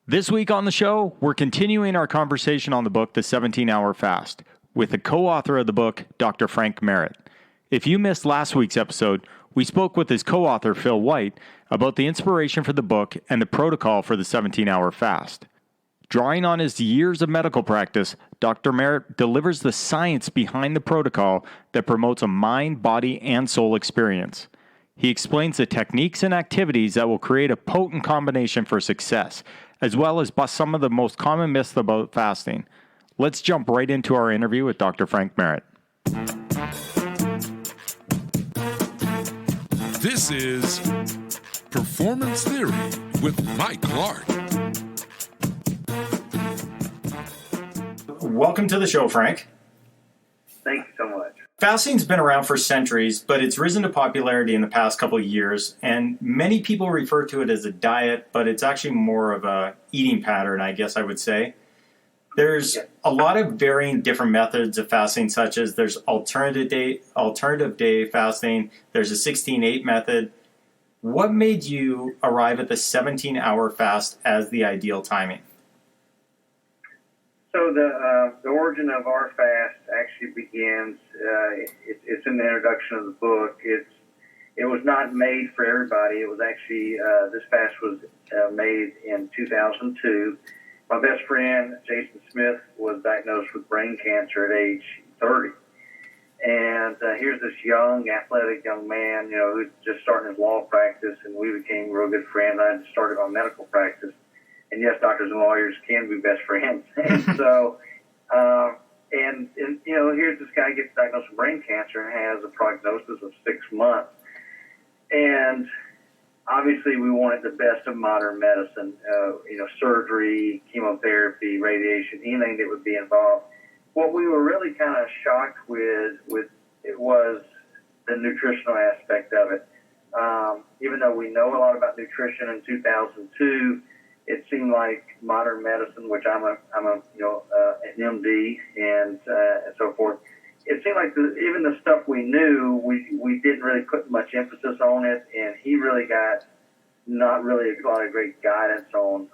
This week on the show, we're continuing our conversation on the book, The 17-Hour Fast, with the co-author of the book, Dr. Frank Merritt. If you missed last week's episode, we spoke with his co-author, Phil White, about the inspiration for the book and the protocol for the 17-Hour Fast. Drawing on his years of medical practice, Dr. Merritt delivers the science behind the protocol that promotes a mind, body, and soul experience. He explains the techniques and activities that will create a potent combination for success, as well as bust some of the most common myths about fasting. Let's jump right into our interview with Dr. Frank Merritt. This is Performance Theory with Mike Clark. Welcome to the show, Frank. Thank you so much. Fasting's been around for centuries, but it's risen to popularity in the past couple of years, and many people refer to it as a diet, but it's actually more of a eating pattern, I guess I would say. There's a lot of varying different methods of fasting, such as there's alternative day fasting, there's a 16-8 method. What made you arrive at the 17-hour fast as the ideal timing? So the origin of our fast actually begins. It's in the introduction of the book. It was not made for everybody. It was actually this fast was made in 2002. My best friend Jason Smith was diagnosed with brain cancer at age 30, and here's this young, athletic young man, who's just starting his law practice, and we became real good friends. I started my medical practice. And yes, doctors and lawyers can be best friends. And so, here's this guy gets diagnosed with brain cancer and has a prognosis of 6 months. And obviously, we wanted the best of modern medicine, surgery, chemotherapy, radiation, anything that would be involved. What we were really kind of shocked with it was the nutritional aspect of it. Even though we know a lot about nutrition in 2002, it seemed like modern medicine, which I'm an MD and so forth. It seemed like even the stuff we knew, we didn't really put much emphasis on it, and he really got not really a lot of great guidance on,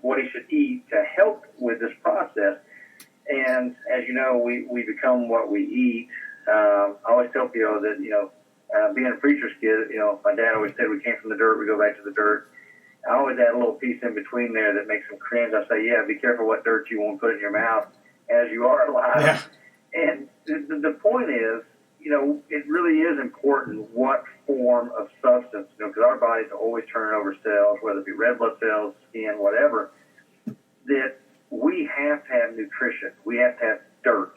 what he should eat to help with this process. And as you know, we become what we eat. I always tell people that being a preacher's kid, my dad always said we came from the dirt, we go back to the dirt. I always add a little piece in between there that makes them cringe. I say, be careful what dirt you want to put in your mouth as you are alive. Yeah. And the point is, it really is important what form of substance, because our bodies are always turning over cells, whether it be red blood cells, skin, whatever, that we have to have nutrition. We have to have dirt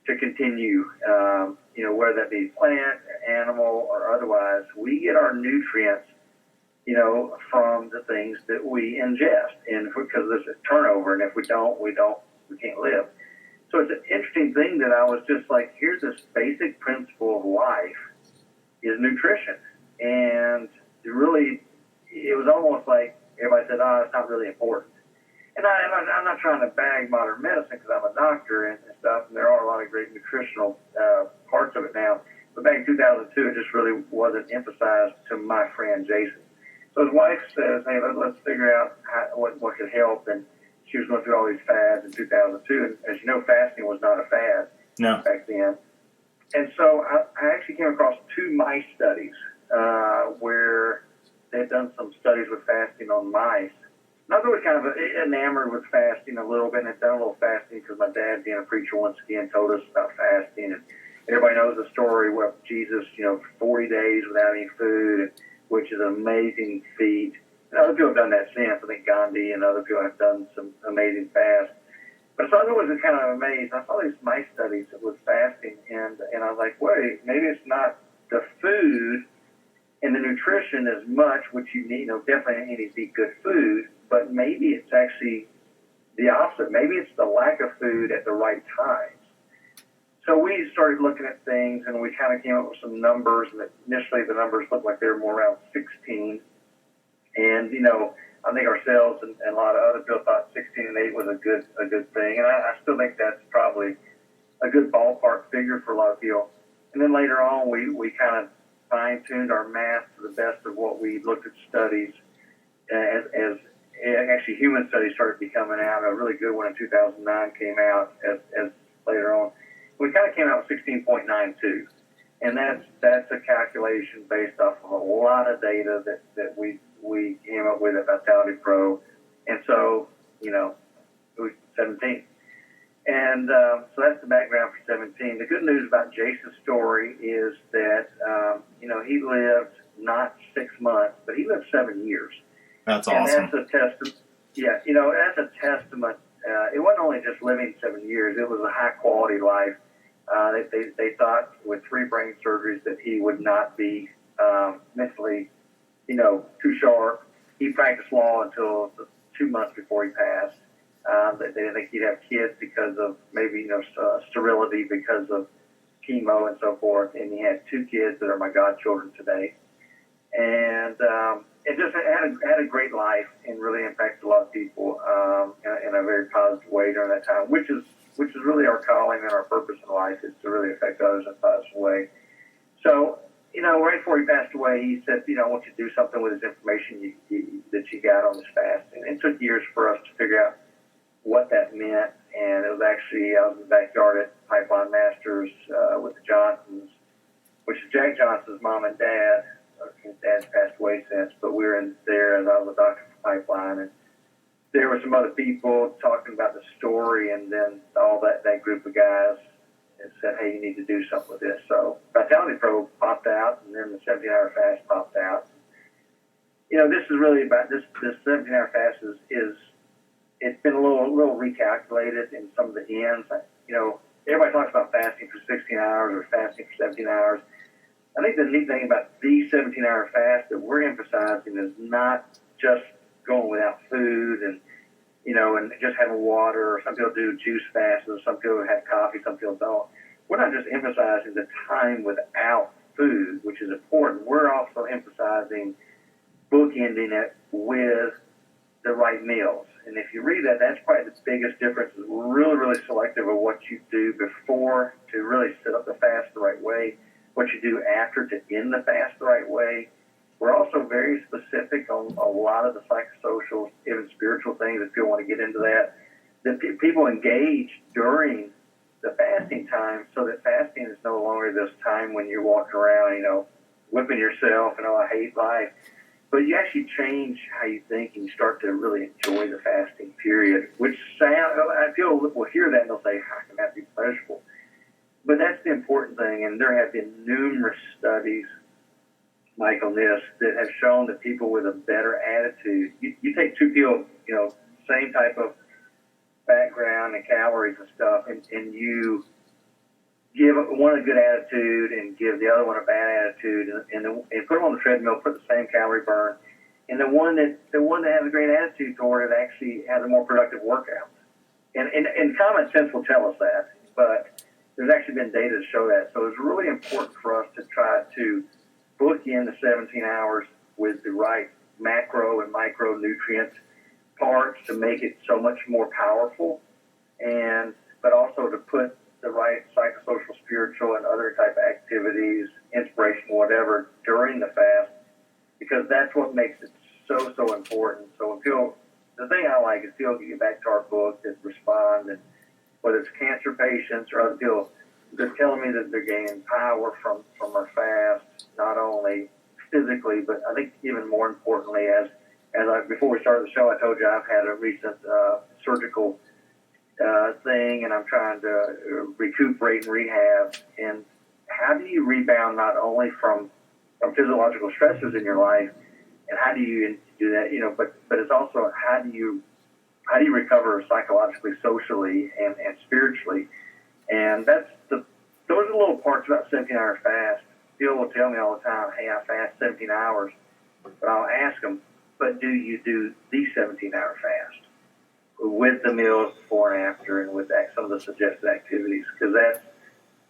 to continue, whether that be plant, animal, or otherwise. We get our nutrients from the things that we ingest, and because there's a turnover, and if we don't, we can't live. So it's an interesting thing that I was just like, here's this basic principle of life is nutrition, and it was almost like everybody said, it's not really important. And I'm not trying to bag modern medicine because I'm a doctor and stuff, and there are a lot of great nutritional parts of it now. But back in 2002, it just really wasn't emphasized to my friend Jason. So his wife says, hey, let's figure out what could help. And she was going through all these fads in 2002. And as you know, fasting was not a fad back then. And so I actually came across 2 mice studies where they'd done some studies with fasting on mice. And I was always kind of enamored with fasting a little bit, and I'd done a little fasting because my dad, being a preacher, once again told us about fasting. And everybody knows the story where Jesus, 40 days without any food, which is an amazing feat. And other people have done that since. I think Gandhi and other people have done some amazing fasts. But so I was kind of amazed. I saw these mice studies with fasting, and I was like, wait, maybe it's not the food and the nutrition as much, which you need, definitely need to eat good food, but maybe it's actually the opposite. Maybe it's the lack of food at the right times. So we started looking at things, and we kind of came up with some numbers, and initially the numbers looked like they were more around 16. And, I think ourselves and a lot of other people thought 16 and 8 was a good thing. And I still think that's probably a good ballpark figure for a lot of people. And then later on, we kind of fine-tuned our math to the best of what we looked at studies. Actually, human studies started becoming out. A really good one in 2009 came out as later on. We kind of came out with 16.92. And that's a calculation based off of a lot of data that we came up with at Vitality Pro. And so, it was 17. And so that's the background for 17. The good news about Jason's story is that, he lived not 6 months, but he lived 7 years. That's awesome. And that's a testament. Yeah, that's a testament. It wasn't only just living 7 years. It was a high-quality life. They thought with 3 brain surgeries that he would not be mentally, too sharp. He practiced law until 2 months before he passed. They didn't think he'd have kids because of maybe, sterility because of chemo and so forth. And he had 2 kids that are my godchildren today. And it just had a great life and really impacted a lot of people in a very positive way during that time, which is really our calling and our purpose in life, is to really affect others in a positive way. So, right before he passed away, he said, I want you to do something with this information that you got on this fast. And it took years for us to figure out what that meant. And it was actually out in the backyard at Pipeline Masters with the Johnsons, which is Jack Johnson's mom and dad. His dad's passed away since, but we were in there as I was a doctor for Pipeline. And there were some other people talking about the story, and then all that group of guys said, hey, you need to do something with this. So Vitality Pro popped out, and then the 17-hour fast popped out. This is really about this 17-hour fast is it's been a little recalculated in some of the ends. Everybody talks about fasting for 16 hours or fasting for 17 hours. I think the neat thing about the 17-hour fast that we're emphasizing is not just going without food and just having water, or some people do juice fasts, or some people have coffee, some people don't. We're not just emphasizing the time without food, which is important. We're also emphasizing bookending it with the right meals. And if you read that, that's probably the biggest difference. Is really, really selective of what you do before to really set up the fast the right way, what you do after to end the fast the right way. We're also very specific on a lot of the psychosocial, even spiritual things, if you want to get into that people engage during the fasting time, so that fasting is no longer this time when you're walking around, whipping yourself and, I hate life. But you actually change how you think, and you start to really enjoy the fasting period, which I feel will hear that and they'll say, how can that be pleasurable? But that's the important thing, and there have been numerous studies, Mike, on this that have shown that people with a better attitude, you take 2 people, same type of background and calories and stuff, and you give one a good attitude and give the other one a bad attitude, and put them on the treadmill, put the same calorie burn, and the one that has a great attitude toward it actually has a more productive workout. And common sense will tell us that, but there's actually been data to show that. So it's really important for us to try to book in the 17 hours with the right macro and micronutrient parts to make it so much more powerful, but also to put the right psychosocial, spiritual, and other type of activities, inspiration, whatever, during the fast, because that's what makes it so important. So the thing I like is people get back to our book that respond, and whether it's cancer patients or other people, they're telling me that they're gaining power from our fast, not only physically, but I think even more importantly, before we started the show, I told you I've had a recent surgical thing, and I'm trying to recuperate and rehab. And how do you rebound not only from physiological stressors in your life, and how do you do that? But it's also how do you recover psychologically, socially, and spiritually. And those are the little parts about 17-hour fast. People will tell me all the time, hey, I fast 17 hours. But I'll ask them, but do you do the 17-hour fast with the meals before and after, and with some of the suggested activities? Because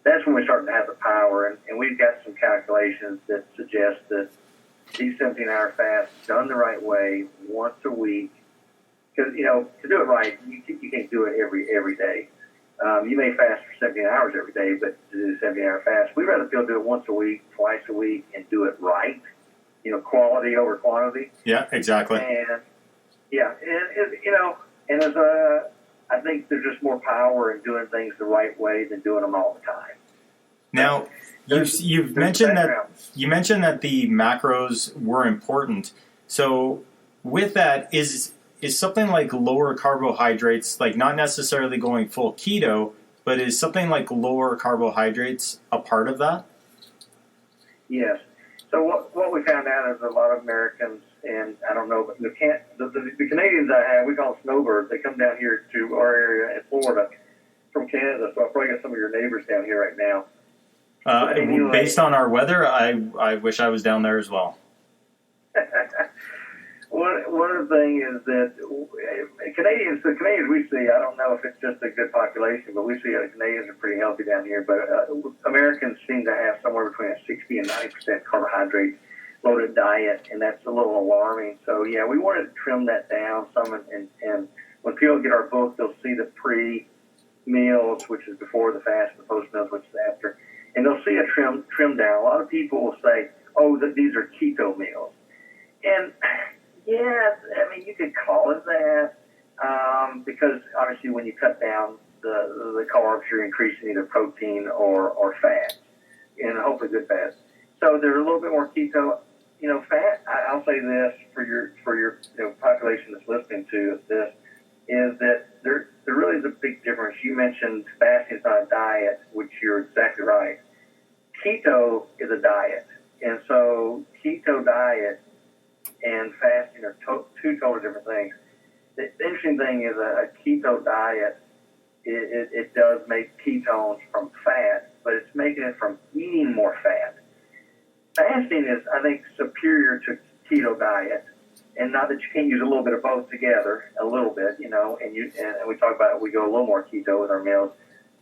that's when we start to have the power. And we've got some calculations that suggest that these 17-hour fasts done the right way, once a week, because, to do it right, you can't do it every day. You may fast for 17 hours every day, but to do the 17-hour fast, we'd rather people do it once a week, twice a week, and do it right. Quality over quantity. Yeah, exactly. And, Yeah, and as I think there's just more power in doing things the right way than doing them all the time. Now, you've mentioned that the macros were important. So, with that, is something like lower carbohydrates, like not necessarily going full keto, but is something like lower carbohydrates a part of that? Yes. So what we found out is a lot of Americans, and I don't know, but the Canadians I have, we call them snowbirds. They come down here to our area in Florida from Canada. So I probably got some of your neighbors down here right now. Anyway, based on our weather, I wish I was down there as well. One of the things is that the Canadians we see, I don't know if it's just a good population, but we see that Canadians are pretty healthy down here. But Americans seem to have somewhere between a 60 and 90% carbohydrate loaded diet, and that's a little alarming. So, yeah, we wanted to trim that down some. And when people get our book, they'll see the pre-meals, which is before the fast, and the post-meals, which is after. And they'll see a trim down. A lot of people will say, oh, that these are keto meals. And yeah, I mean, you could call it that because obviously when you cut down the carbs, you're increasing either protein or fat, and hopefully good fats. So they're a little bit more keto. Fat. I'll say this for your population that's listening to this is that there really is a big difference. You mentioned fasting is not a diet, which you're exactly right. Keto is a diet, and so keto diet and fasting are two totally different things. The interesting thing is a keto diet, it does make ketones from fat, but it's making it from eating more fat. Fasting is, I think, superior to keto diet, and not that you can't use a little bit of both together, a little bit, and we talk about we go a little more keto with our meals,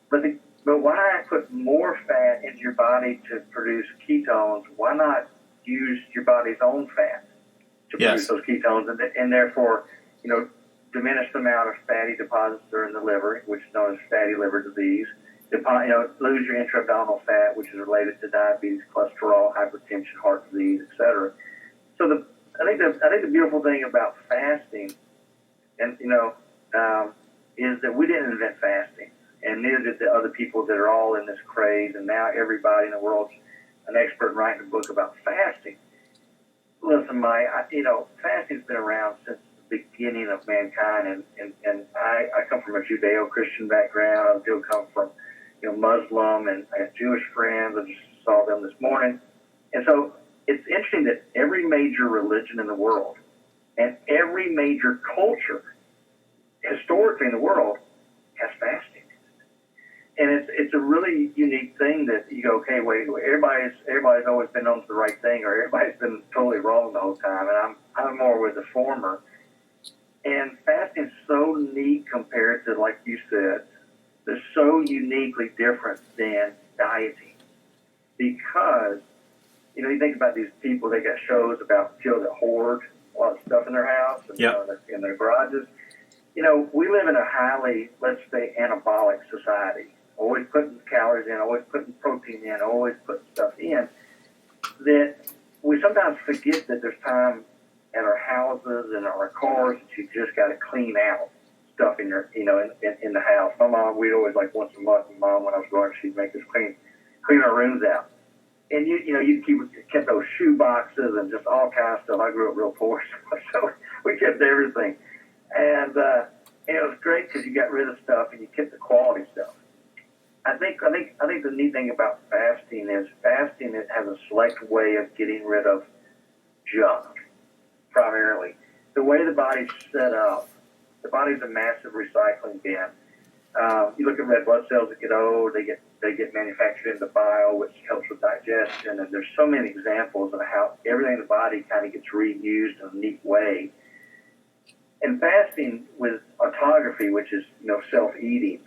but why put more fat into your body to produce ketones? Why not use your body's own fat to produce those ketones, and therefore, diminish the amount of fatty deposits that are in the liver, which is known as fatty liver disease. Lose your intra-abdominal fat, which is related to diabetes, cholesterol, hypertension, heart disease, etc. So I think the beautiful thing about fasting, and is that we didn't invent fasting, and neither did the other people that are all in this craze. And now everybody in the world's an expert in writing a book about fasting. Listen, fasting's been around since the beginning of mankind, and I come from a Judeo-Christian background. I still come from Muslim, and I have Jewish friends. I just saw them this morning. And so it's interesting that every major religion in the world and every major culture historically in the world has fasting. And it's a really unique thing that you go, okay, wait, everybody's always been on to the right thing, or everybody's been totally wrong the whole time, and I'm more with the former. And fasting is so neat compared to, like you said, they're so uniquely different than dieting, because you think about these people, they got shows about people that hoard a lot of stuff in their house and in their garages. We live in a highly, let's say, anabolic society. Always putting calories in, always putting protein in, always putting stuff in, that we sometimes forget that there's time at our houses and our cars that you just got to clean out stuff in your, in the house. My mom, we'd always, like, once a month, my mom, when I was growing up, she'd make us clean our rooms out. And you kept those shoe boxes and just all kinds of stuff. I grew up real poor, so we kept everything. And it was great because you got rid of stuff and you kept the quality stuff. I think the neat thing about fasting is it has a select way of getting rid of junk, primarily. The way the body's set up, the body's a massive recycling bin. You look at red blood cells that get old, they get manufactured into bile, which helps with digestion, and there's so many examples of how everything in the body kind of gets reused in a neat way. And fasting with autophagy, which is self-eating,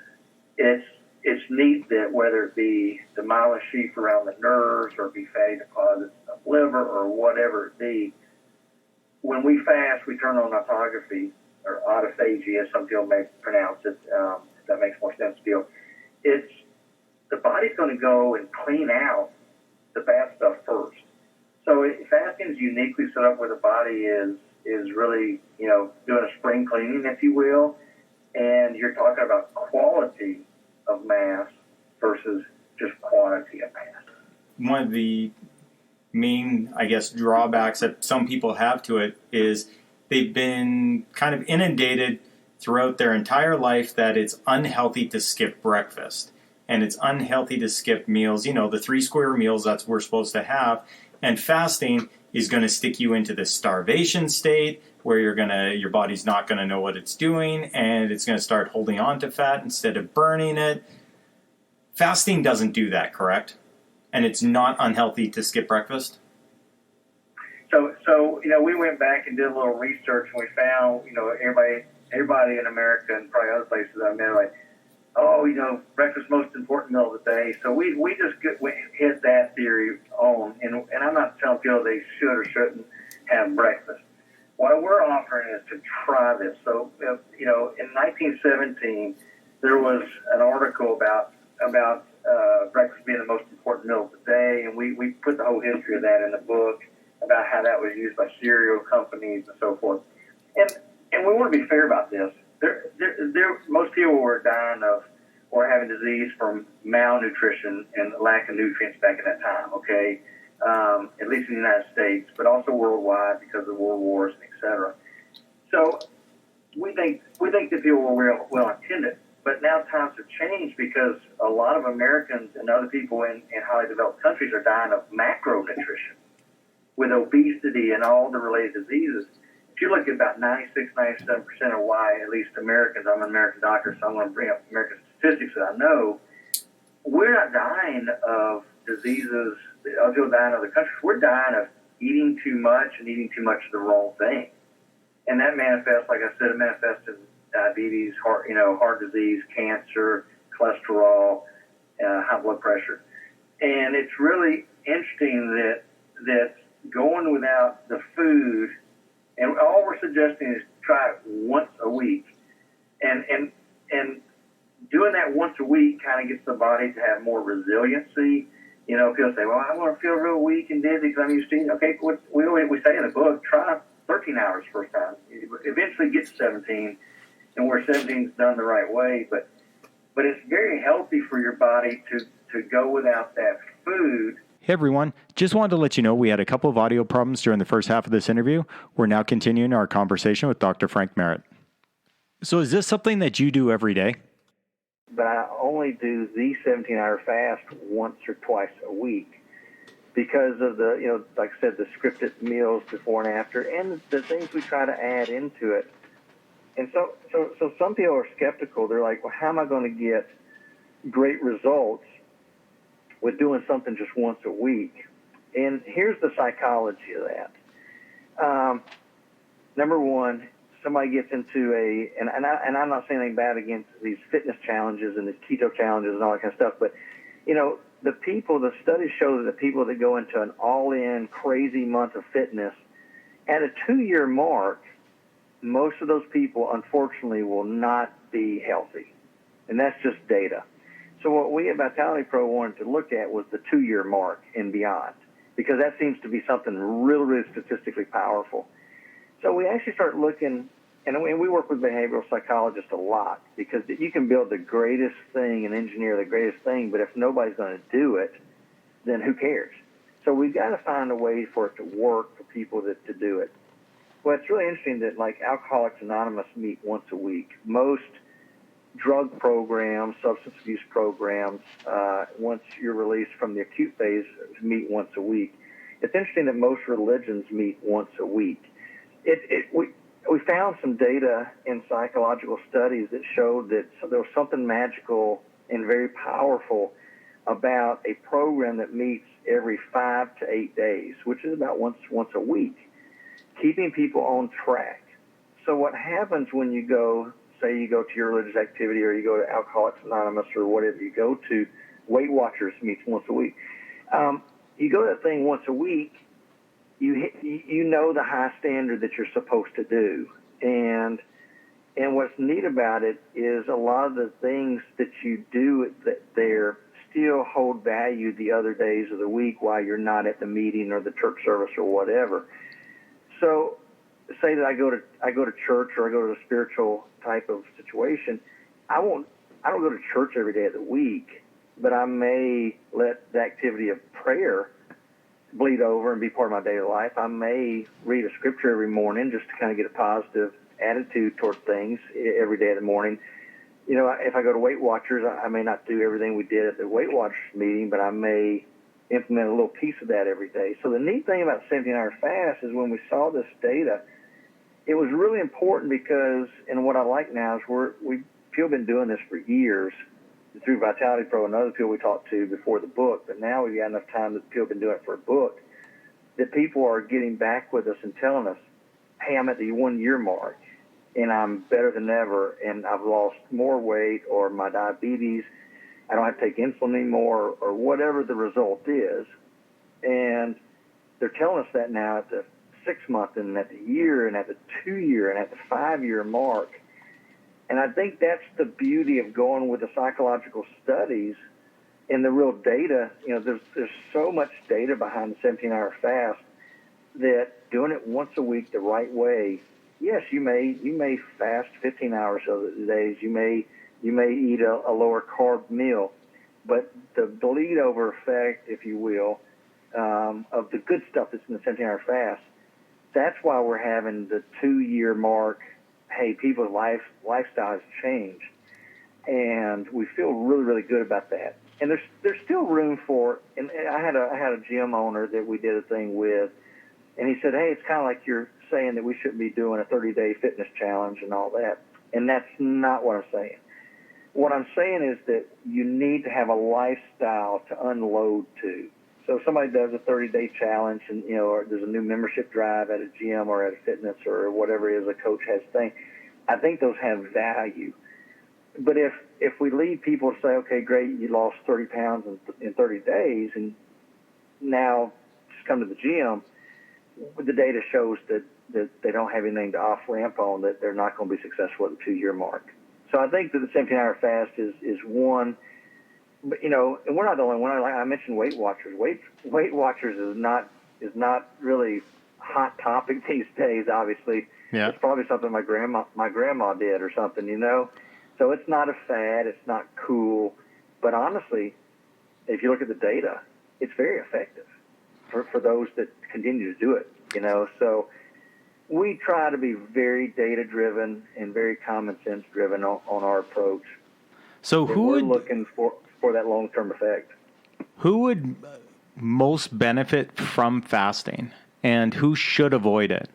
it's neat that whether it be the myelin sheath around the nerves or it be fatty deposits of liver or whatever it be, when we fast, we turn on autophagy, or autophagy, as some people may pronounce it, if that makes more sense to you. It's the body's going to go and clean out the bad stuff first. So fasting is uniquely set up where the body is is really, doing a spring cleaning, if you will, and you're talking about quality of mass versus just quantity of mass. One of the main, I guess, drawbacks that some people have to it is they've been kind of inundated throughout their entire life that it's unhealthy to skip breakfast and it's unhealthy to skip meals, the 3 square meals that we're supposed to have. And fasting is going to stick you into this starvation state where your body's not going to know what it's doing and it's going to start holding on to fat instead of burning it. Fasting doesn't do that, correct? And it's not unhealthy to skip breakfast? So we went back and did a little research, and we found, everybody in America and probably other places I met, like, breakfast is the most important meal of the day. So we just hit that theory on, and I'm not telling people they should or shouldn't have breakfast. What we're offering is to try this. So, in 1917, there was an article about breakfast being the most important meal of the day, and we put the whole history of that in the book about how that was used by cereal companies and so forth. And we want to be fair about this. Most people were dying of or having disease from malnutrition and lack of nutrients back in that time, okay? At least in the United States, but also worldwide because of world wars, et cetera. So we think that people were well intended, but now times have changed because a lot of Americans and other people in highly developed countries are dying of macronutrition with obesity and all the related diseases. If you look at about 96, 97% of why, at least Americans, I'm an American doctor, so I'm going to bring up American statistics that I know, we're not dying of diseases of people dying in other countries. We're dying of eating too much and eating too much of the wrong thing. And that manifests, like I said, it manifests in diabetes, heart disease, cancer, cholesterol, high blood pressure. And it's really interesting that going without the food, and all we're suggesting is try it once a week. And doing that once a week kind of gets the body to have more resiliency. People say, well, I want to feel real weak and dizzy because I'm used to eating. Okay, we say in the book, try 13 hours first time. Eventually get to 17, and where 17 is done the right way. But it's very healthy for your body to go without that food. Hey everyone, just wanted to let you know we had a couple of audio problems during the first half of this interview. We're now continuing our conversation with Dr. Frank Merritt. So is this something that you do every day? But I only do the 17-hour fast once or twice a week because of the, like I said, the scripted meals before and after and the things we try to add into it. And so some people are skeptical. They're like, well, how am I going to get great results with doing something just once a week? And here's the psychology of that. Number one, somebody gets into and I'm not saying anything bad against these fitness challenges and the keto challenges and all that kind of stuff, but, the studies show that the people that go into an all-in crazy month of fitness, at a 2-year mark, most of those people, unfortunately, will not be healthy. And that's just data. So what we at Vitality Pro wanted to look at was the 2-year mark and beyond, because that seems to be something really, really statistically powerful. So we actually start looking, and we work with behavioral psychologists a lot, because you can build the greatest thing and engineer the greatest thing, but if nobody's going to do it, then who cares? So we've got to find a way for it to work for people to do it. Well, it's really interesting that, like, Alcoholics Anonymous meet once a week. Most drug programs, substance abuse programs, once you're released from the acute phase, meet once a week. It's interesting that most religions meet once a week. We found some data in psychological studies that showed that there was something magical and very powerful about a program that meets every 5 to 8 days, which is about once a week, keeping people on track. So what happens when you go, say you go to your religious activity or you go to Alcoholics Anonymous or whatever you go to, Weight Watchers meets once a week. You go to that thing once a week, you know the high standard that you're supposed to do. And what's neat about it is a lot of the things that you do there still hold value the other days of the week while you're not at the meeting or the church service or whatever. So say that I go to church or I go to a spiritual type of situation, I don't go to church every day of the week, but I may let the activity of prayer bleed over and be part of my daily life. I may read a scripture every morning just to kind of get a positive attitude toward things every day of the morning. You know, if I go to Weight Watchers, I may not do everything we did at the Weight Watchers meeting, but I may implement a little piece of that every day. So the neat thing about 17-hour fast is when we saw this data, it was really important because, and what I like now is people have been doing this for years through Vitality Pro and other people we talked to before the book, but now we've got enough time that people have been doing it for a book, that people are getting back with us and telling us, hey, I'm at the 1 year mark and I'm better than ever and I've lost more weight, or my diabetes, I don't have to take insulin anymore, or whatever the result is. And they're telling us that now at the 6 month and at the year and at the 2 year and at the 5 year mark. And I think that's the beauty of going with the psychological studies and the real data. You know, there's so much data behind the 17-hour fast that doing it once a week the right way, yes, you may fast 15 hours of the days. You may eat a lower carb meal, but the bleed over effect, if you will, of the good stuff that's in the 17-hour fast, that's why we're having the 2 year mark. Hey, people's lifestyle has changed, and we feel really, really good about that. And there's still room for. And I had a gym owner that we did a thing with, and he said, hey, it's kind of like you're saying that we shouldn't be doing a 30-day fitness challenge and all that. And that's not what I'm saying. What I'm saying is that you need to have a lifestyle to unload to. So if somebody does a 30-day challenge and, you know, or there's a new membership drive at a gym or at a fitness or whatever it is a coach has thing, I think those have value. But if we lead people to say, okay, great, you lost 30 pounds in 30 days, and now just come to the gym, the data shows that they don't have anything to off-ramp on, that they're not going to be successful at the 2 year mark. So I think that the 17-hour fast is one. But, you know, and we're not the only one. Like I mentioned, Weight Watchers. Weight Watchers is not really hot topic these days. Obviously, yeah. It's probably something my grandma did or something. You know, so it's not a fad. It's not cool. But honestly, if you look at the data, it's very effective for those that continue to do it. You know, so we try to be very data driven and very common sense driven on our approach. So we're looking for that long-term effect. Who would most benefit from fasting, and who should avoid it?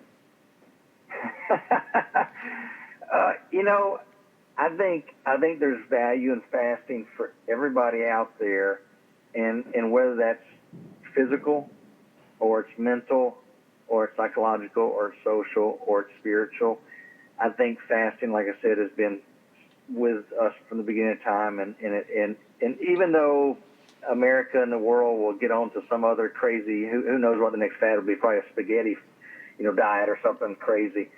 You know, I think there's value in fasting for everybody out there, and whether that's physical, or it's mental, or it's psychological, or it's social, or it's spiritual. I think fasting, like I said, has been with us from the beginning of time, and even though America and the world will get on to some other crazy, who knows what the next fad will be, probably a spaghetti, you know, diet or something crazy.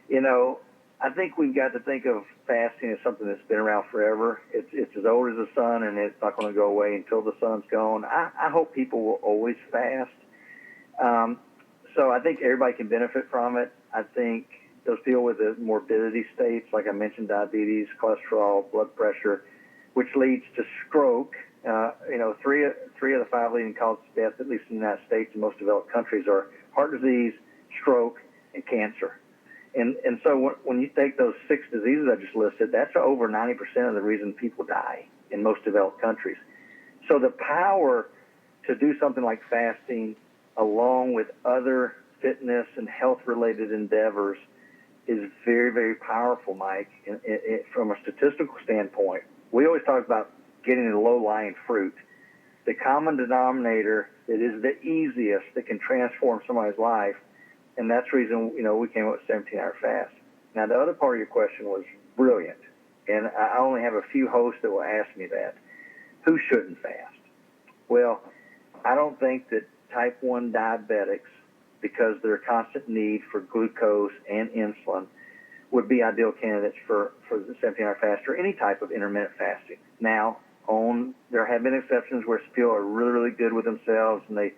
You know, I think we've got to think of fasting as something that's been around forever. It's as old as the sun, and it's not going to go away until the sun's gone. I hope people will always fast. So I think everybody can benefit from it. I think those people with the morbidity states, like I mentioned, diabetes, cholesterol, blood pressure, which leads to stroke. You know, three of the 5 leading causes of death, at least in the United States and most developed countries, are heart disease, stroke, and cancer. And so when you take those 6 diseases I just listed, that's over 90% of the reason people die in most developed countries. So the power to do something like fasting along with other fitness and health-related endeavors is very, very powerful, Mike. From a statistical standpoint, we always talk about getting the low-lying fruit, the common denominator that is the easiest that can transform somebody's life, and that's the reason, you know, we came up with 17-hour fast. Now, the other part of your question was brilliant, and I only have a few hosts that will ask me that. Who shouldn't fast? Well, I don't think that type 1 diabetics, because of their constant need for glucose and insulin, would be ideal candidates for the 17-hour fast or any type of intermittent fasting. Now, there have been exceptions where people are really, really good with themselves, and they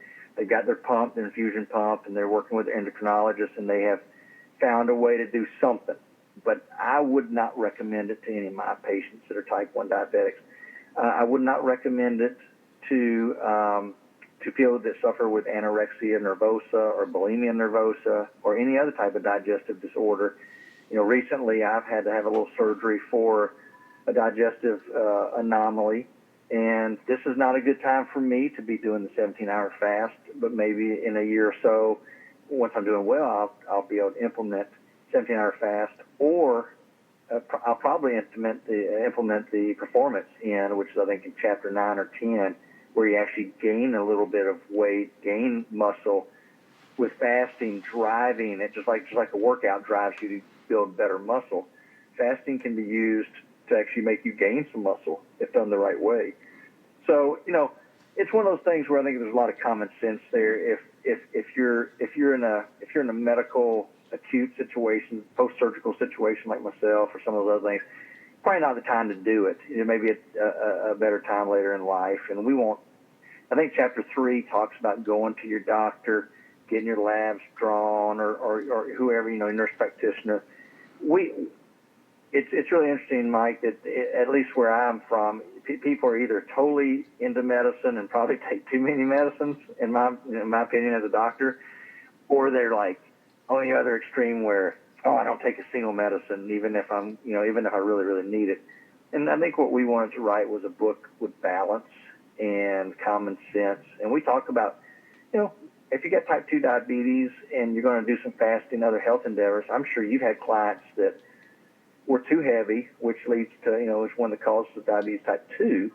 got their pump, their infusion pump, and they're working with their endocrinologist, and they have found a way to do something. But I would not recommend it to any of my patients that are type 1 diabetics. I would not recommend it to people that suffer with anorexia nervosa or bulimia nervosa or any other type of digestive disorder. Recently I've had to have a little surgery for a digestive anomaly, and this is not a good time for me to be doing the 17-hour fast, but maybe in a year or so, once I'm doing well, I'll be able to implement 17-hour fast, or I'll probably implement the performance which is I think in chapter 9 or 10, where you actually gain a little bit of weight, gain muscle with fasting, driving it just like a workout drives you to build better muscle. Fasting can be used to actually make you gain some muscle if done the right way. So it's one of those things where I think there's a lot of common sense there. If you're in a medical acute situation, post-surgical situation like myself or some of those other things, probably not the time to do it. Maybe a better time later in life. And we won't. I think chapter 3 talks about going to your doctor, getting your labs drawn, or whoever, nurse practitioner. It's really interesting, Mike, that at least where I'm from, people are either totally into medicine and probably take too many medicines, in my opinion as a doctor, or they're like on the other extreme where, I don't take a single medicine, even if I really, really need it. And I think what we wanted to write was a book with balance and common sense. And we talk about, if you got type 2 diabetes and you're going to do some fasting, other health endeavors, I'm sure you've had clients that were too heavy, which leads to, is one of the causes of diabetes type 2.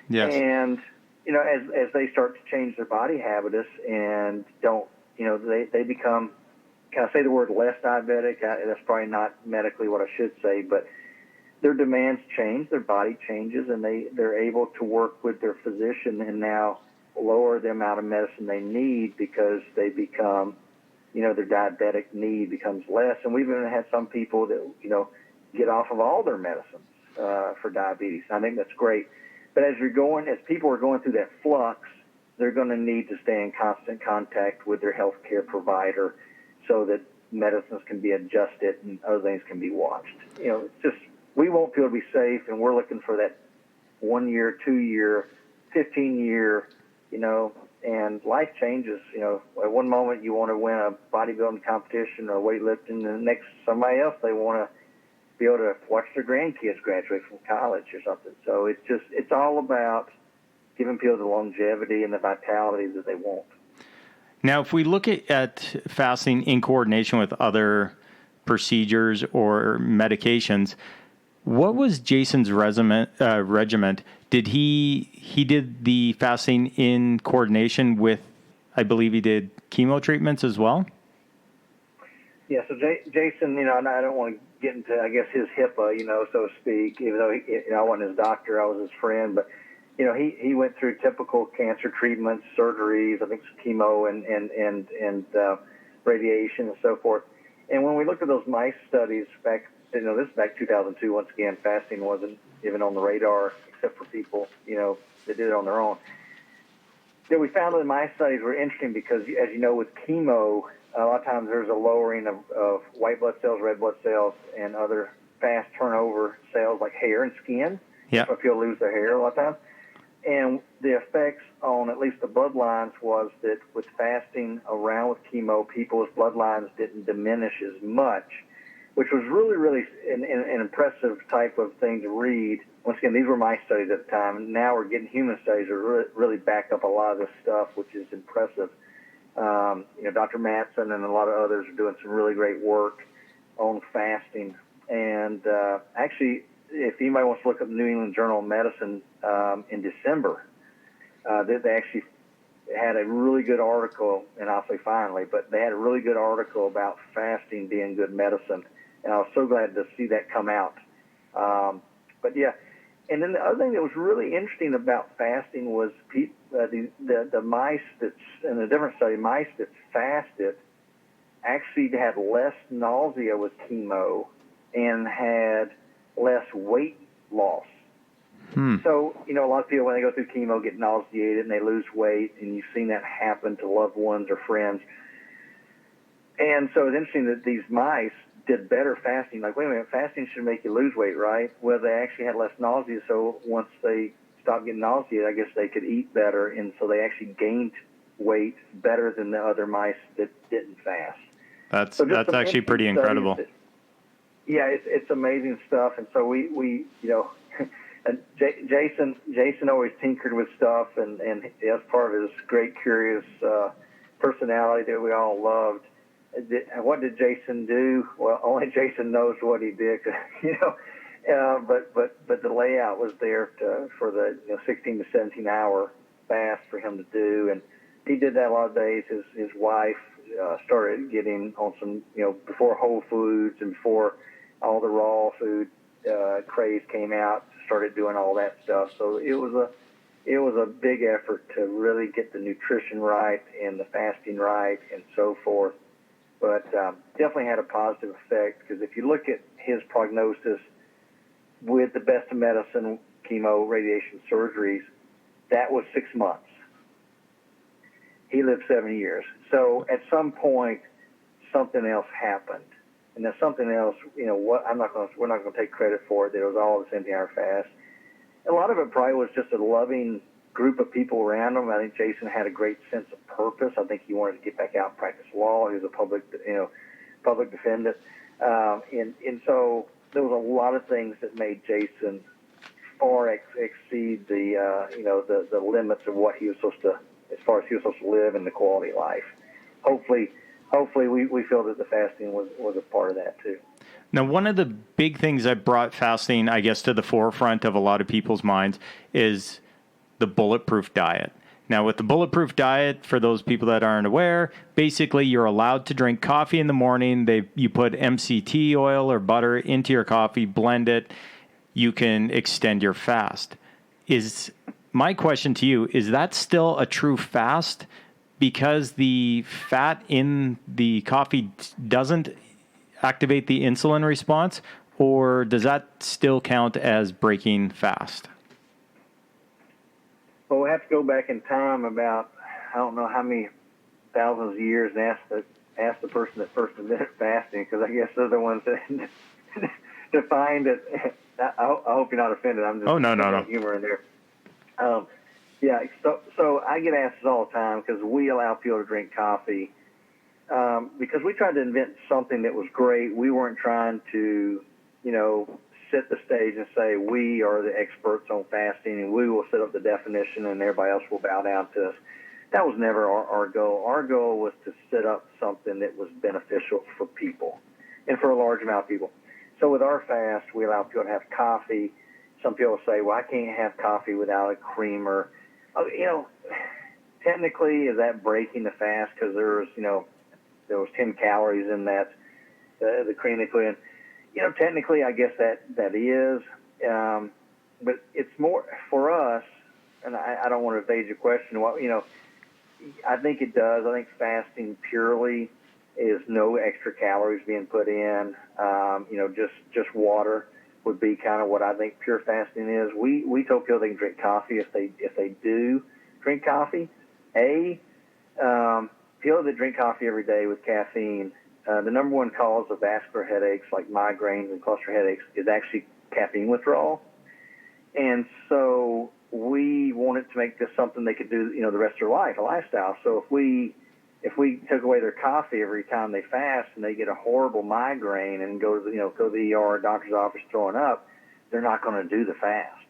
Yes. And, as they start to change their body habitus and don't, they become, can I say the word less diabetic? That's probably not medically what I should say, but their demands change, their body changes, and they're able to work with their physician and now lower the amount of medicine they need because they become, their diabetic need becomes less. And we've even had some people that, get off of all their medicines for diabetes. I think that's great. But as people are going through that flux, they're going to need to stay in constant contact with their healthcare provider so that medicines can be adjusted and other things can be watched. It's just, we want people to be safe, and we're looking for that 1 year, 2 year, 15 year, and life changes. At one moment you want to win a bodybuilding competition or weightlifting, and the next somebody else, they want to be able to watch their grandkids graduate from college or something. So it's all about giving people the longevity and the vitality that they want. Now, if we look at fasting in coordination with other procedures or medications, what was Jason's regiment? Did he did the fasting in coordination with, I believe he did chemo treatments as well? Yeah, so Jason, and I don't want to get into, I guess, his HIPAA, so to speak, even though I wasn't his doctor, I was his friend, but he went through typical cancer treatments, surgeries, I think some chemo and radiation and so forth. And when we looked at those mice studies back, this is back 2002, once again, fasting wasn't even on the radar except for people, that did it on their own. We found that the mice studies were interesting because, as you know, with chemo, a lot of times there's a lowering of white blood cells, red blood cells, and other fast turnover cells like hair and skin. Yeah. So people lose their hair a lot of times. And the effects on at least the bloodlines was that with fasting around with chemo, people's bloodlines didn't diminish as much, which was really, really an impressive type of thing to read. Once again, these were my studies at the time, and now we're getting human studies that really back up a lot of this stuff, which is impressive. Dr. Mattson and a lot of others are doing some really great work on fasting. And actually, if anybody wants to look up the New England Journal of Medicine in December, they actually had a really good article, and I'll say finally, but they had a really good article about fasting being good medicine. And I was so glad to see that come out. But yeah, and then the other thing that was really interesting about fasting was the mice that's in a different study, mice that fasted actually had less nausea with chemo and had less weight loss. So, a lot of people, when they go through chemo, get nauseated and they lose weight, and you've seen that happen to loved ones or friends. And so it's interesting that these mice did better fasting. Like, wait a minute, fasting should make you lose weight, right? Well, they actually had less nausea. So once they stopped getting nausea, I guess they could eat better. And so they actually gained weight better than the other mice that didn't fast. That's actually pretty incredible. Yeah, it's amazing stuff. And so we you know, and Jason always tinkered with stuff, and as part of his great curious personality that we all loved. What did Jason do? Well, only Jason knows what he did, you know. But the layout was there for the 16 to 17 hour fast for him to do, and he did that a lot of days. His wife started getting on some, before Whole Foods and before all the raw food craze came out, started doing all that stuff. So it was a big effort to really get the nutrition right and the fasting right and so forth. But definitely had a positive effect, because if you look at his prognosis with the best of medicine, chemo, radiation, surgeries, that was 6 months. He lived 7 years. So at some point, something else happened. And that something else, we're not going to take credit for it. That it was all the 17-hour fast. A lot of it probably was just a loving group of people around him. I think Jason had a great sense of purpose. I think he wanted to get back out and practice law. He was a public defendant. And so there was a lot of things that made Jason far exceed the limits of what he was supposed to, as far as he was supposed to live and the quality of life. Hopefully we feel that the fasting was a part of that too. Now, one of the big things that brought fasting, I guess, to the forefront of a lot of people's minds is the bulletproof diet. Now, with the bulletproof diet, for those people that aren't aware, basically you're allowed to drink coffee in the morning. You put MCT oil or butter into your coffee, blend it. You can extend your fast. My question to you, is that still a true fast? Because the fat in the coffee doesn't activate the insulin response, or does that still count as breaking fast? Well, we have to go back in time about, I don't know how many thousands of years, and ask the person that first invented fasting, because I guess they're the ones that defined it. I hope you're not offended. I'm just no. Humor in there. Yeah, so I get asked this all the time, because we allow people to drink coffee, because we tried to invent something that was great. We weren't trying to, set the stage and say we are the experts on fasting and we will set up the definition and everybody else will bow down to us. That was never our goal. Our goal was to set up something that was beneficial for people and for a large amount of people. So with our fast, we allow people to have coffee. Some people say, well, I can't have coffee without a creamer. Technically, is that breaking the fast? Because there was 10 calories in that, the cream liquid. Technically, I guess that is, but it's more for us, and I don't want to evade your question. Well, I think it does. I think fasting purely is no extra calories being put in. Just water would be kind of what I think pure fasting is. We tell people they can drink coffee if they do drink coffee. People that drink coffee every day with caffeine, the number one cause of vascular headaches like migraines and cluster headaches is actually caffeine withdrawal. And so we wanted to make this something they could do, the rest of their life, a lifestyle. So if we took away their coffee every time they fast and they get a horrible migraine and go to the ER, doctor's office throwing up, they're not going to do the fast.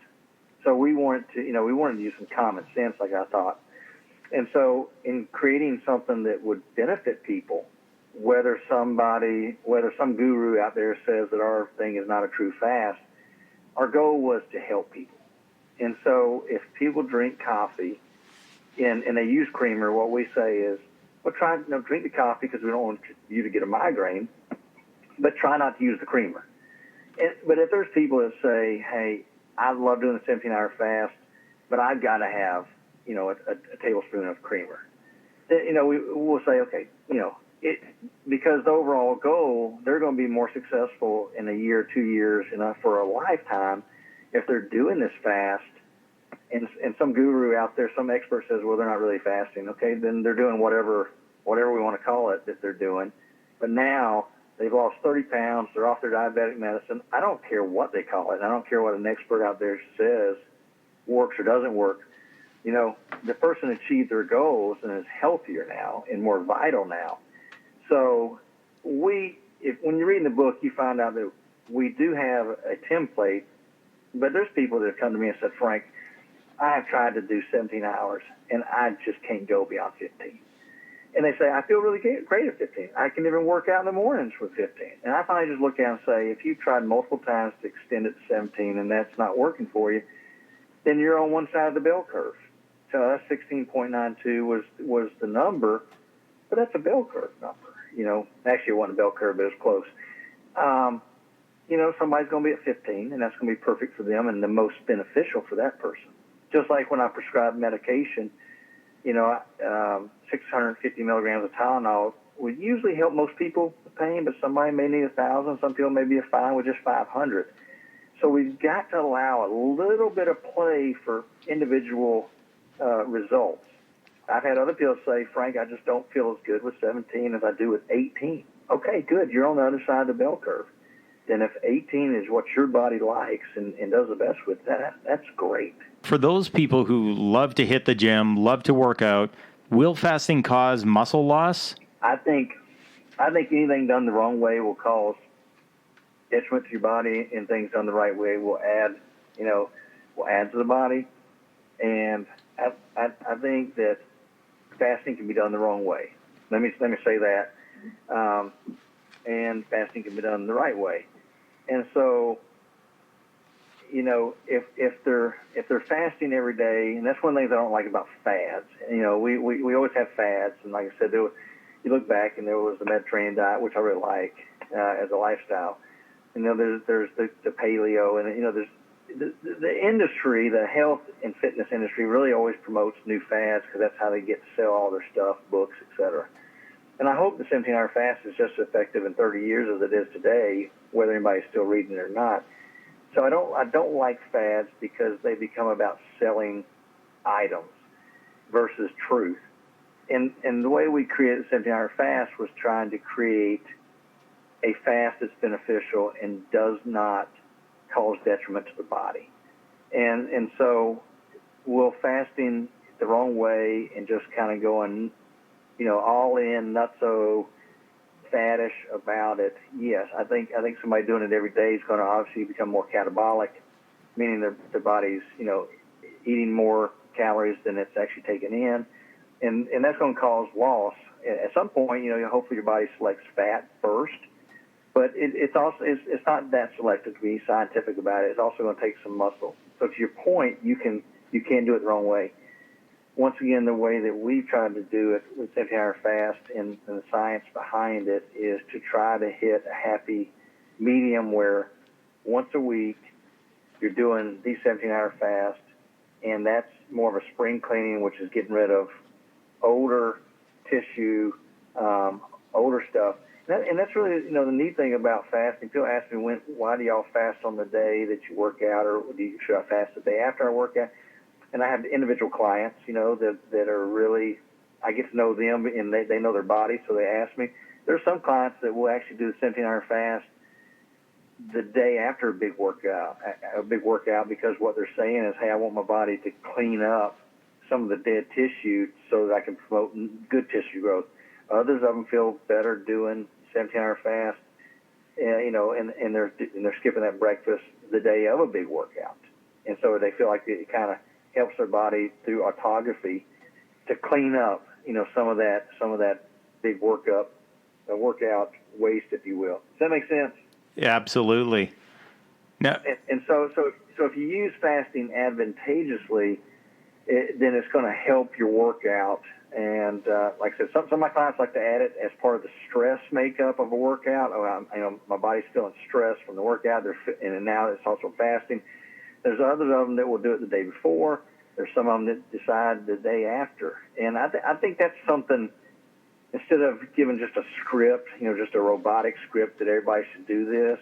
So we wanted to use some common sense, like I thought. And so in creating something that would benefit people, whether some guru out there says that our thing is not a true fast, our goal was to help people. And so if people drink coffee and they use creamer, what we say is, well, drink the coffee because we don't want you to get a migraine, but try not to use the creamer. But if there's people that say, hey, I love doing the 17-hour fast, but I've got to have, a tablespoon of creamer, we'll say, okay, because the overall goal, they're going to be more successful in a year, 2 years, for a lifetime if they're doing this fast. And some guru out there, some expert says, well, they're not really fasting. Okay, then they're doing whatever we want to call it that they're doing. But now they've lost 30 pounds. They're off their diabetic medicine. I don't care what they call it. I don't care what an expert out there says works or doesn't work. You know, the person achieved their goals and is healthier now and more vital now. So when you're reading the book, you find out that we do have a template, but there's people that have come to me and said, Frank, I have tried to do 17 hours, and I just can't go beyond 15. And they say, I feel really great at 15. I can even work out in the mornings with 15. And I finally just look at it and say, if you've tried multiple times to extend it to 17 and that's not working for you, then you're on one side of the bell curve. So that's 16.92 was the number, but that's a bell curve number. You know, actually it wasn't a bell curve, but it was close. You know, somebody's going to be at 15, and that's going to be perfect for them and the most beneficial for that person. Just like when I prescribe medication, you know, 650 milligrams of Tylenol would usually help most people with pain, but somebody may need 1,000. Some people may be fine with just 500. So we've got to allow a little bit of play for individual results. I've had other people say, Frank, I just don't feel as good with 17 as I do with 18. Okay, good. You're on the other side of the bell curve. Then if 18 is what your body likes and does the best with that, that's great. For those people who love to hit the gym, love to work out, will fasting cause muscle loss? I think anything done the wrong way will cause detriment to your body, and things done the right way will add to the body. And I think that fasting can be done the wrong way. Let me say that. And fasting can be done the right way. And so, you know, if they're fasting every day, and that's one of the things I don't like about fads. You know, we always have fads, and like I said, you look back and there was the Mediterranean diet, which I really like as a lifestyle. And then there's the paleo, and you know, there's the industry, the health and fitness industry, really always promotes new fads because that's how they get to sell all their stuff, books, etc. And I hope the 17-hour fast is just as effective in 30 years as it is today, whether anybody's still reading it or not. So I don't like fads because they become about selling items versus truth. And the way we created the 17-hour fast was trying to create a fast that's beneficial and does not cause detriment to the body. And so will fasting the wrong way and just kind of going, you know, all in, not so faddish about it. Yes, I think somebody doing it every day is going to obviously become more catabolic, meaning their body's, you know, eating more calories than it's actually taking in, and that's going to cause loss. At some point, you know, hopefully your body selects fat first, but it's not that selective to be scientific about it. It's also going to take some muscle. So to your point, you can do it the wrong way. Once again, the way that we've tried to do it with 17-hour fast and the science behind it is to try to hit a happy medium where once a week you're doing the 17-hour fast, and that's more of a spring cleaning, which is getting rid of older tissue, older stuff. And that's really, you know, the neat thing about fasting. People ask me, why do y'all fast on the day that you work out, or should I fast the day after I work out? And I have individual clients, you know, that are really, I get to know them, and they know their body, so they ask me. There are some clients that will actually do the 17-hour fast the day after a big workout, because what they're saying is, hey, I want my body to clean up some of the dead tissue so that I can promote good tissue growth. Others of them feel better doing 17-hour fast, you know, and they're skipping that breakfast the day of a big workout, and so they feel like it kind of helps their body through autophagy to clean up, you know, some of that big workout waste, if you will. Does that make sense? Yeah, absolutely. No. And so if you use fasting advantageously, then it's going to help your workout. And like I said, some of my clients like to add it as part of the stress makeup of a workout. You know, my body's feeling stress from the workout, and now it's also fasting. There's others of them that will do it the day before. There's some of them that decide the day after. And I think that's something, instead of giving just a script, you know, just a robotic script that everybody should do this,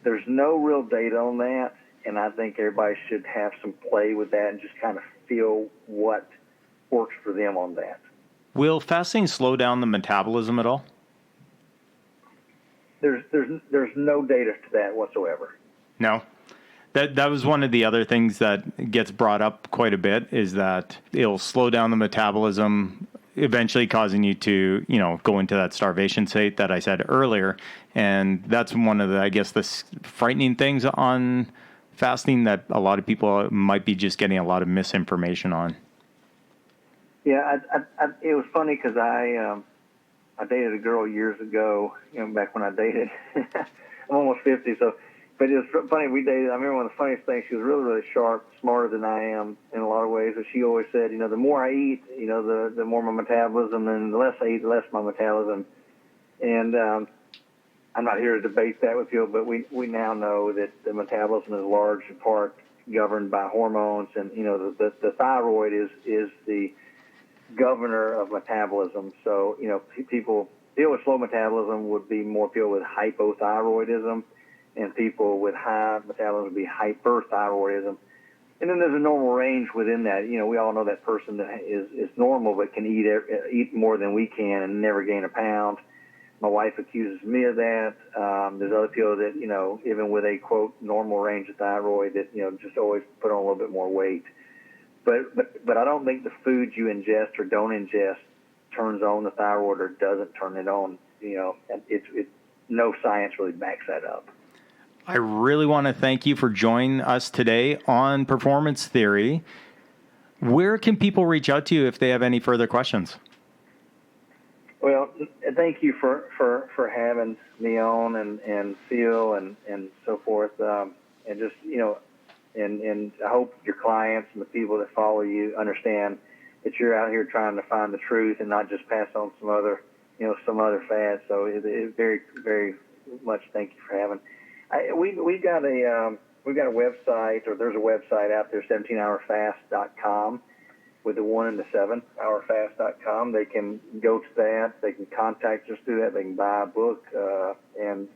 there's no real data on that. And I think everybody should have some play with that and just kind of feel what works for them on that. Will fasting slow down the metabolism at all? there's no data to that whatsoever. No. That was one of the other things that gets brought up quite a bit, is that it'll slow down the metabolism, eventually causing you to, go into that starvation state that I said earlier. And that's one of the, I guess, the frightening things on fasting that a lot of people might be just getting a lot of misinformation on. Yeah, it was funny because I dated a girl years ago, back when I dated. I'm almost 50, so. But it was funny, we dated. I remember one of the funniest things, she was really, really sharp, smarter than I am in a lot of ways. But she always said, the more I eat, the more my metabolism, and the less I eat, the less my metabolism. And I'm not here to debate that with you, but we now know that the metabolism is large in part governed by hormones. And, the thyroid is the governor of metabolism. So, people deal with slow metabolism would be more people with hypothyroidism, and people with high metabolism would be hyperthyroidism. And then there's a normal range within that. We all know that person that is normal but can eat more than we can and never gain a pound. My wife accuses me of that. There's other people that, even with a, quote, normal range of thyroid that, just always put on a little bit more weight. But I don't think the food you ingest or don't ingest turns on the thyroid or doesn't turn it on. It's no science really backs that up. I really want to thank you for joining us today on Performance Theory. Where can people reach out to you if they have any further questions? Well, thank you for having me on and Phil and so forth. And just, and I hope your clients and the people that follow you understand that you're out here trying to find the truth and not just pass on some other fad. So it very, very much thank you for having. We've got a website, or there's a website out there, 17hourfast.com, with the 1 and the 7 hourfast.com. They can go to that. They can contact us through that. They can buy a book, and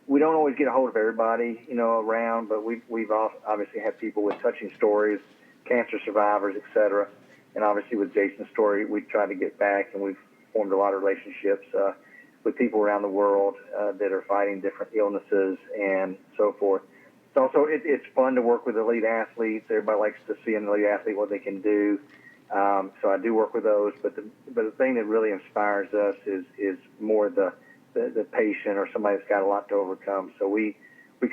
we don't always get a hold of everybody, around, but we've obviously had people with touching stories, cancer survivors, etc. And obviously with Jason's story, we tried to get back, and we've formed a lot of relationships with people around the world that are fighting different illnesses and so forth. It's fun to work with elite athletes. Everybody likes to see an elite athlete, what they can do. So I do work with those, but the thing that really inspires us is more the patient or somebody that's got a lot to overcome. So we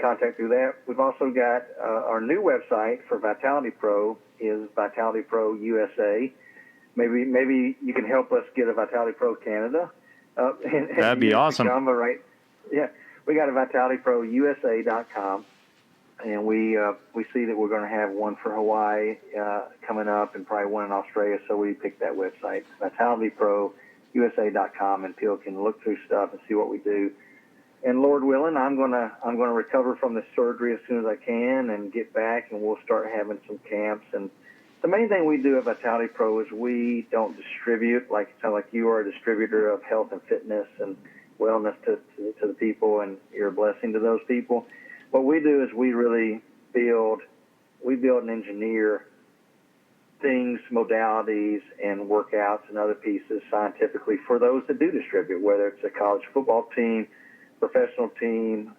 contact through that. We've also got our new website for Vitality Pro is Vitality Pro USA. Maybe you can help us get a Vitality Pro Canada. That'd be awesome. Right? Yeah, we got a VitalityProUSA.com, and we see that we're going to have one for Hawaii coming up, and probably one in Australia. So we picked that website, VitalityProUSA.com, and people can look through stuff and see what we do. And Lord willing, I'm gonna recover from this surgery as soon as I can and get back, and we'll start having some camps. And the main thing we do at Vitality Pro is we don't distribute like you are a distributor of health and fitness and wellness to the people, and you're a blessing to those people. What we do is we really build and engineer things, modalities, and workouts and other pieces scientifically for those that do distribute, whether it's a college football team, professional team,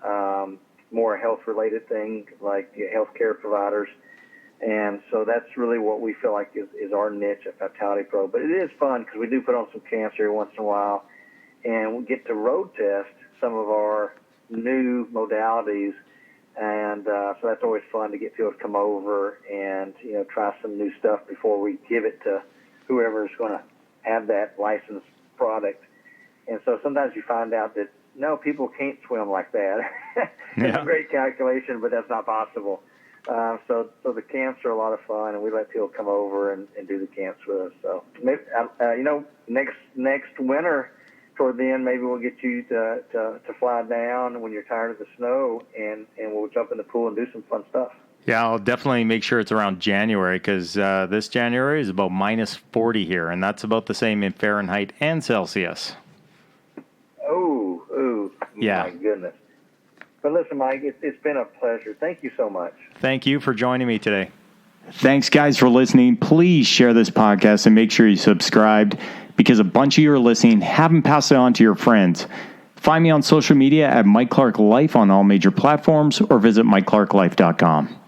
more health-related thing like healthcare providers. And so that's really what we feel like is our niche at Vitality Pro. But it is fun because we do put on some camps every once in a while, and we get to road test some of our new modalities. And so that's always fun to get people to come over and, try some new stuff before we give it to whoever is going to have that licensed product. And so sometimes you find out that, no, people can't swim like that. It's a great calculation, but that's not possible. So the camps are a lot of fun, and we let people come over and do the camps with us. So, maybe, next winter, toward the end, maybe we'll get you to fly down when you're tired of the snow, and we'll jump in the pool and do some fun stuff. Yeah, I'll definitely make sure it's around January, because this January is about minus 40 here, and that's about the same in Fahrenheit and Celsius. Oh, yeah. My goodness. But listen, Mike, it's been a pleasure. Thank you so much. Thank you for joining me today. Thanks, guys, for listening. Please share this podcast and make sure you subscribed, because a bunch of you are listening, haven't passed it on to your friends. Find me on social media at Mike Clark Life on all major platforms or visit MikeClarkLife.com.